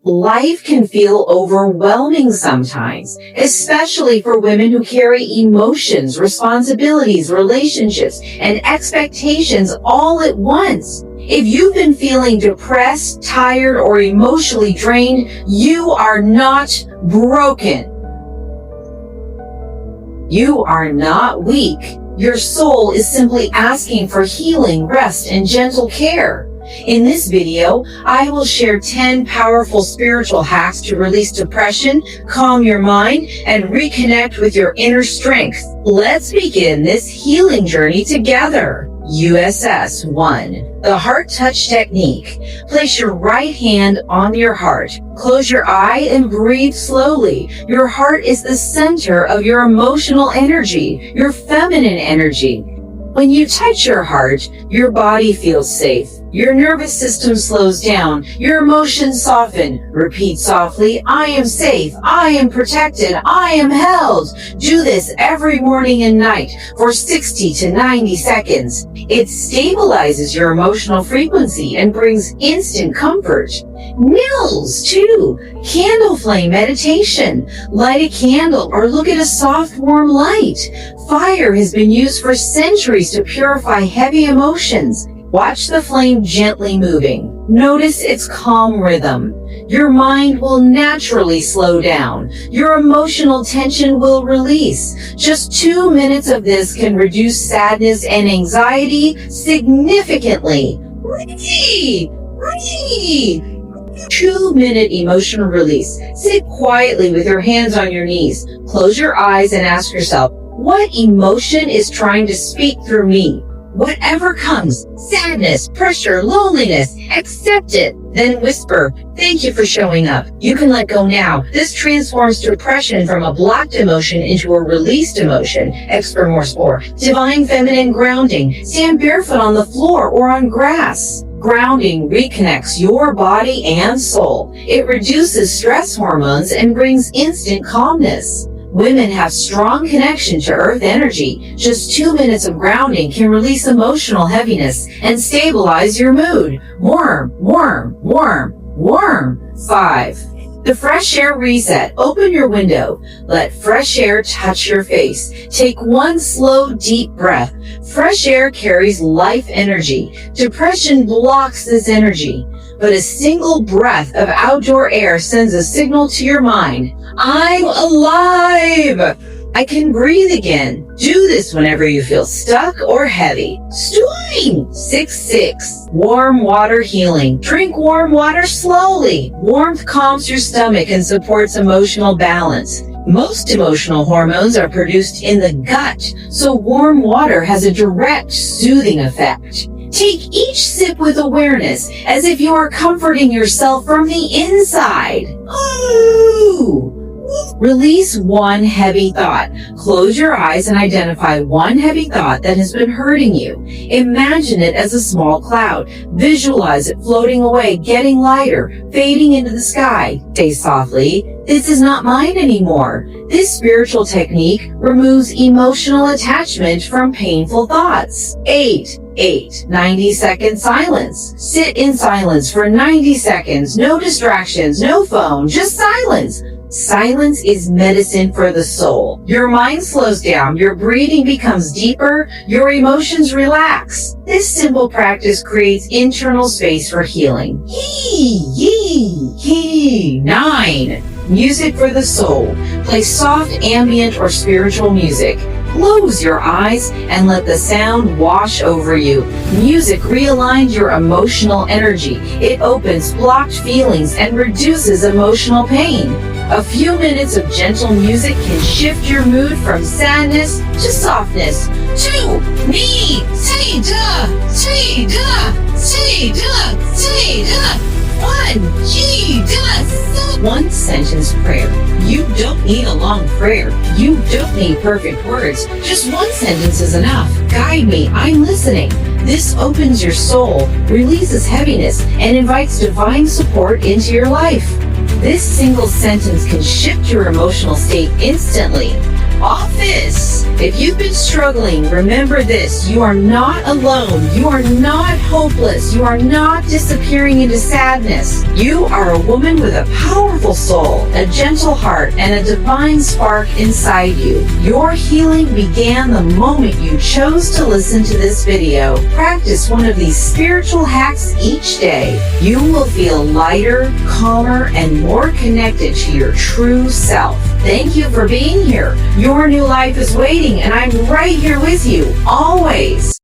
Life can feel overwhelming sometimes, especially for women who carry emotions, responsibilities, relationships, and expectations all at once. If you've been feeling depressed, tired, or emotionally drained, you are not broken. You are not weak. Your soul is simply asking for healing, rest, and gentle care. In this video, I will share 10 powerful spiritual hacks to release depression, calm your mind, and reconnect with your inner strength. Let's begin this healing journey together. USS 1. The Heart Touch Technique. Place your right hand on your heart. Close your eye and breathe slowly. Your heart is the center of your emotional energy, your feminine energy. When you touch your heart, your body feels safe. Your nervous system slows down. Your emotions soften. Repeat softly, I am safe. I am protected. I am held. Do this every morning and night for 60 to 90 seconds. It stabilizes your emotional frequency and brings instant comfort. Nils 2. Candle flame meditation. Light a candle or look at a soft, warm light. Fire has been used for centuries to purify heavy emotions. Watch the flame gently moving. Notice its calm rhythm. Your mind will naturally slow down. Your emotional tension will release. Just 2 minutes of this can reduce sadness and anxiety significantly. 2-minute emotional release. Sit quietly with your hands on your knees. Close your eyes and ask yourself, what emotion is trying to speak through me? Whatever comes, sadness, pressure, loneliness, accept it. Then whisper, thank you for showing up. You can let go now. This transforms depression from a blocked emotion into a released emotion. Explore. Divine feminine grounding. Stand barefoot on the floor or on grass. Grounding reconnects your body and soul. It reduces stress hormones and brings instant calmness. Women have strong connection to earth energy. Just 2 minutes of grounding can release emotional heaviness and stabilize your mood. Warm. 5. The fresh air reset. Open your window. Let fresh air touch your face. Take one slow, deep breath. Fresh air carries life energy. Depression blocks this energy. But a single breath of outdoor air sends a signal to your mind. I'm alive! I can breathe again. Do this whenever you feel stuck or heavy. Stewing! 6. Warm water healing. Drink warm water slowly. Warmth calms your stomach and supports emotional balance. Most emotional hormones are produced in the gut, so warm water has a direct soothing effect. Take each sip with awareness, as if you are comforting yourself from the inside. Ooh! Release one heavy thought. Close your eyes and identify one heavy thought that has been hurting you. Imagine it as a small cloud. Visualize it floating away, getting lighter, fading into the sky. Say softly, this is not mine anymore. This spiritual technique removes emotional attachment from painful thoughts. 8. 90-second silence. Sit in silence for 90 seconds. No distractions, no phone, just silence. Silence is medicine for the soul. Your mind slows down, your breathing becomes deeper, your emotions relax. This simple practice creates internal space for healing. 9. Music for the soul. Play soft ambient or spiritual music. Close your eyes and let the sound wash over you. Music realigns your emotional energy. It opens blocked feelings and reduces emotional pain. A few minutes of gentle music can shift your mood from sadness to softness. 2. Me. Say da. 1. One sentence prayer. You don't need a long prayer. You don't need perfect words. Just one sentence is enough. Guide me. I'm listening. This opens your soul, releases heaviness, and invites divine support into your life. This single sentence can shift your emotional state instantly. office. If you've been struggling, remember this: you are not alone. You are not hopeless. You are not disappearing into sadness. You are a woman with a powerful soul, a gentle heart, and a divine spark inside you. Your healing began the moment you chose to listen to this video. Practice one of these spiritual hacks each day. You will feel lighter, calmer, and more connected to your true self. Thank you for being here. Your new life is waiting, and I'm right here with you, always.